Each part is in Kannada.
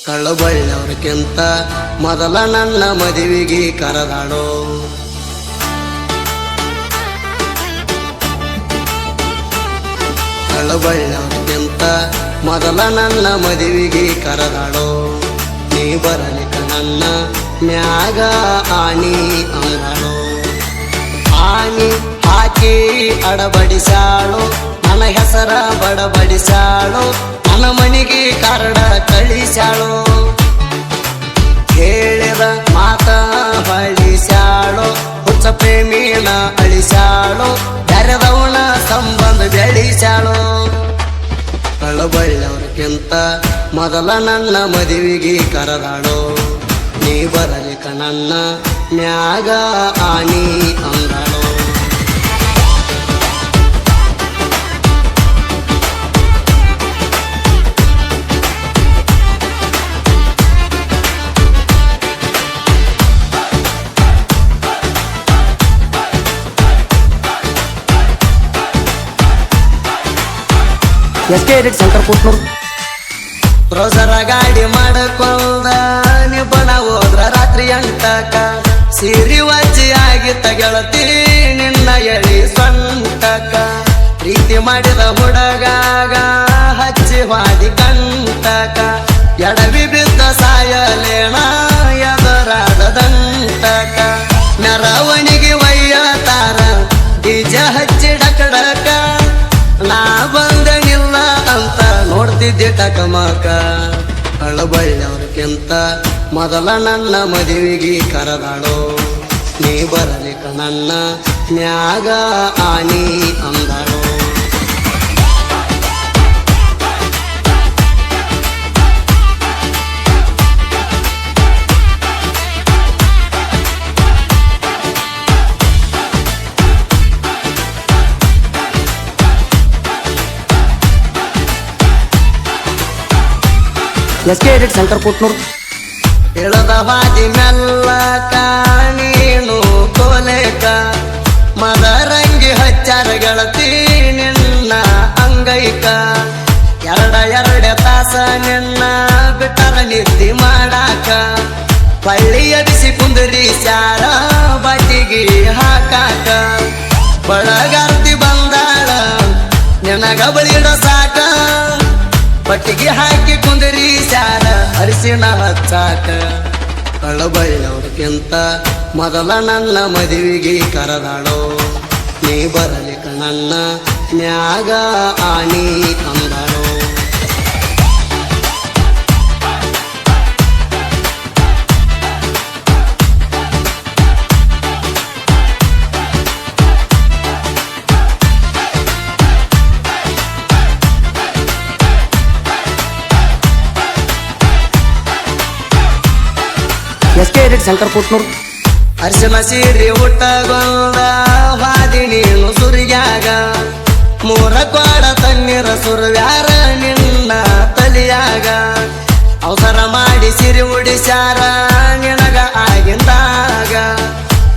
ಕಳ್ಳಬಳ್ಳವ್ರಕ್ಕಿಂತ ಮೊದಲ ನನ್ನ ಮದುವೆಗೆ ಕರೆದಾಳೋ. ಕಳ್ಳಬಳ್ಳವ್ರಕ್ಕಿಂತ ಮೊದಲ ನನ್ನ ಮದುವೆಗೆ ಕರೆದಾಳೋ. ನೀ ಬರಲಿಕ್ಕ ನನ್ನ ಮ್ಯಾಗ ಆನಿ ಅಂದಾಳೋ. ಆನಿ ಹಾಕಿ ಅಡಬಡಿಸಾಳು, ನನ್ನ ಹೆಸರ ಬಡಬಡಿಸಾಳು, ನನ್ನ ಮನೆಗೆ ಕರಡ ಕಳಿಸ್ಯಾಳು. ಹೇಳಿದ ಮಾತ ಬಳಿಸ್ಯಾಳು, ಹುಚ್ಚ ಪ್ರೇಮಿನ ಅಳಿಸ್ಯಾಳು, ಬೆರೆದವನ ಸಂಬಂಧ ಬೆಳಿಸ್ಯಾಳು. ಕಳ್ಳಬಳ್ಳವ್ರಕ್ಕಿಂತ ಮೊದಲ ನನ್ನ ಮದುವೆಗೆ ಕರೆದಾಳು. ನೀ ಬರಲಿಕ್ಕ ನನ್ನ ಮ್ಯಾಗ ಆನಿ ಅಂದಾಳು. SK Edit Shankar ಕೂಟ್ನೂರು. ರೋಸರ ಗಾಡಿ ಮಾಡಕೊಂಡ ನಿಬ್ಬಣ ಹೋದ್ರ ರಾತ್ರಿ 8ಕ. ಸೀರಿ ವಜ್ಜಿ ಆಗಿತ್ತ ಗೆಳತಿ ನಿನ್ನ ಎಳಿ ಸ್ವಂತಕ. ಪ್ರೀತಿ ಮಾಡಿದ ಹುಡುಗಾಗ ಹಚ್ಚಿ ಹಾದಿ ಕಂಟಕ. ಎಡವಿ ಬಿದ್ದ ಸಾಯಲೇಣ ಎದರಾದ ದಂಟಕ. ಮೆರವಣಿಗೆ ಒಯ್ಯತಾರ ಬೀಜ ಹಚ್ಚಿ ಡಕಡಕ. ನಾ ಬಂದನಿಲ್ಲ ಅಂತ ನೋಡ್ತಿದ್ದೆ ಟಕಮಕ. ಕಳ್ಳಬಳ್ಳವ್ರಕ್ಕಿಂತ ಮೊದಲ ನನ್ನ ಮದುವೆಗೆ ಕರೆದಾಳೋ. ನೀ ಬರಲಿಕ್ಕ ನನ್ನ ಮ್ಯಾಗ ಆನಿ ಅಂದಾಳೋ. SK Edit Shankar ಕೂಟ್ನೂರು. ಇಳದ ಹಾದಿ ಮೆಲ್ಲಕ ನೀನು ಕೋಲೇಕ. ಮದರಂಗಿ ಹಚ್ಚಾರ ಗೆಳತಿ ನಿನ್ನ ಅಂಗೈಕ. ಎರಡೆ ತಾಸ ನಿನ್ನ ಬಿಟ್ಟರ ನಿದ್ದಿ ಮಾಡಾಕ. ಪಳ್ಳಿಯ ಬಿಸಿ ಕುಂದರಿ ಸ್ಯಾರ ಬಟ್ಟಿಗೆ ಹಾಕಾಕ. ಬಳಗಾರ್ತಿ ಬಂದಾಳ ನಿನಗ ಬಳಿಡ ಸಾಕ. ಪಟ್ಟಿಗೆ ಹಾಕಿ ಕುಂದರಿ ಸ್ಯಾರ ಅರಿಸಿನ ಹಚ್ಚಾಕ. ಕಳ್ಳಬಳ್ಳವ್ರಕ್ಕಿಂತ ಮೊದಲ ನನ್ನ ಮದುವೆಗೆ ಕರೆದಾಳೋ. ನೀ ಬರಲಿಕ್ಕ ನನ್ನ ಮ್ಯಾಗ ಆನಿ ಅಂದಾಳೋ. SK Edit Shankar ಕೂಟ್ನೂರು. ಅರ್ಶನ ಸೀರೆ ಹುಟ್ಟಗೊಂದ ವಾದಿ ನೀನು ಸುರಿಯಾಗ. ಮೂರ ಕ್ವಾಡ ತಣ್ಣೀರ ಸುರ್ವ್ಯಾರ ನಿನ್ನ ತಲಿಯಾಗ. ಅವಸರ ಮಾಡಿ ಸಿರಿ ಉಡಿಸ್ಯಾರ ನಿನಗ ಆಗಿಂದಾಗ.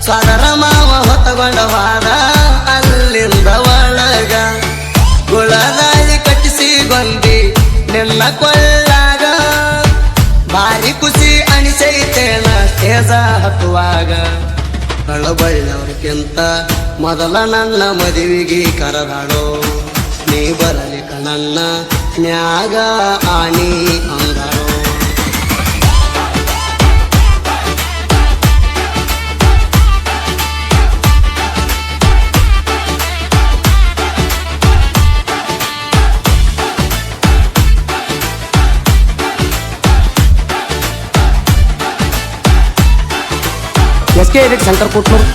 ಸದರ ಮಾವ ಹೊತ್ತಗೊಂಡ ವಾದ ಅಲ್ಲಿಂದ ಒಳಗ. ಗುಳದಾಳಿ ಕಟ್ಟಿಸಿ ಗೊಂದಿ ನಿನ್ನ ಕೊಳ್ಳಾಗ. ಭಾರಿ ಖುಷಿ ಅನಿಸೈತೇನ ಸ್ಟೇಜ ಹತ್ತುವಾಗ. ಕಳ್ಳಬಳ್ಳವ್ರಕ್ಕಿಂತ ಮೊದಲ ನನ್ನ ಮದುವೆಗೆ ಕರೆದಾಳೋ. ನೀ ಬರಲಿಕ್ಕ ನನ್ನ ಮ್ಯಾಗ ಆನಿ ಅಂದಾಳೋ. SK Edit Shankar ಕೂಟ್ನೂರು.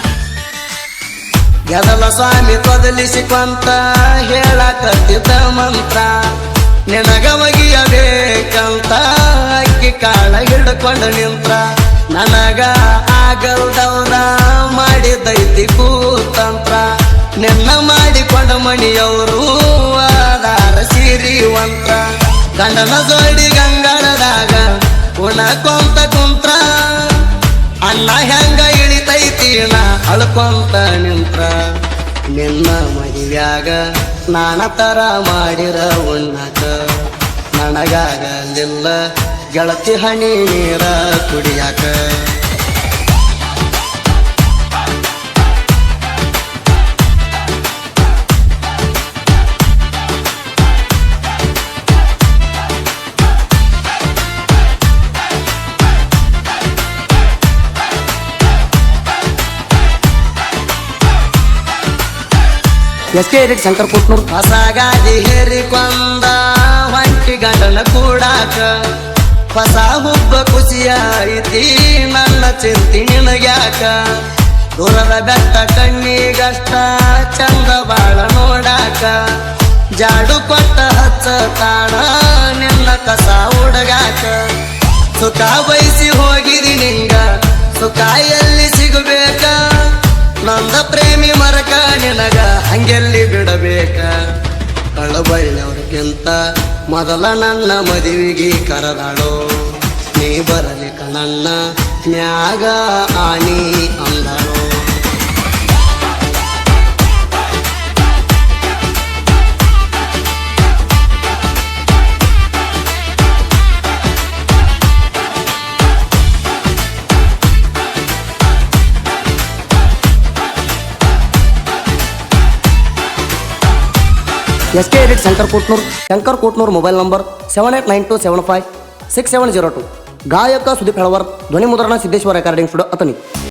ಗೆದಲ ಸ್ವಾಮಿ ತೊದಲಿಸಿಕೊಂತ ಹೇಳಕತ್ತಿದ್ದ ಮಂತ್ರ. ನಿನಗ ಒಗಿಯಬೇಕಂತ ಅಕ್ಕಿ ಕಾಳ ಹಿಡ್ಕೊಂಡು ನಿಂತ್ರ. ನನಗ ಆಗಲ್ದವ್ರ ಮಾಡಿದೈತಿ ಕೂತಂತ್ರ. ನಿನ್ನ ಮಾಡಿಕೊಂಡ ಮಣಿಯವರು ಆಧಾರ ಸಿರಿವಂತ್ರ. ಗಂಡನ ಜೋಡಿ ಗಂಗಾಳದಾಗ ಉಣಕೊಂತ ಕುಂತ್ರ. ಅನ್ನ ಹೆಂಗ ಇಳಿತೈತಿ ನಾ ಅಳ್ಕೊಂತ ನಿಂತ್ರ. ನಿನ್ನ ಮದುವ್ಯಾಗ ನಾನ ತರ ಮಾಡಿರ ಉಣ್ಣಕ. ನನಗಾಗಲಿಲ್ಲ ಗೆಳತಿ ಹನಿ ನೀರ ಕುಡಿಯಾಕ S K edit Shankar Kotnur ಹೊಸ ಗಾದಿ ಹೇರಿಕೊಂಡ ಹೊಂಟಿ ಗಂಡನ ಕೂಡಾಕ ಹೊಸ ಹುಬ್ಬ ಖುಷಿಯ ಐತಿ ನನ್ನ ಚಿಂತಿ ನಿನಗ್ಯಾಕ ದೂರದ ಬೆಟ್ಟ ಕಣ್ಣಿಗಷ್ಟ ಚಂದ ಬಾಳ ನೋಡಾಕ ಜಾಡು ಕೊಟ್ಟ ಹಚ್ಚ ತಾಣ ನಿನ್ನ ಕಸ ಹುಡುಗಾಕ ಸುಖ ಬಯಸಿ ಹೋಗಿದಿ ನಿಂಗ ಸುಖ ಎಲ್ಲಿ ಸಿಗಬೇಕ ನಂದ ಪ್ರೇಮಿ ಮರಕ ನಿನಗ ಹಂಗೆಲ್ಲಿ ಬಿಡಬೇಕ ಕಳಬಳ್ಳವ್ರಿಗಿಂತ ಮೊದಲ ನನ್ನ ಮದುವೆಗೆ ಕರೆದಾಳೋ ನೀ ಬರಲಿಕ ನನ್ನ ಮ್ಯಾಗ ಆನಿ ಅಂದಳೋ S K edit Shankar Kotnoor mobile number 7892756702 ಗಾಯಕ ಸುದೀಪ್ ಹೆಳವರ್ ಧ್ವನಿ ಮುದ್ರಣ ಸಿದ್ದೇಶ್ವರ ರೆಕಾರ್ಡಿಂಗ್ ಸ್ಟುಡಿಯೋ ಅತನಿ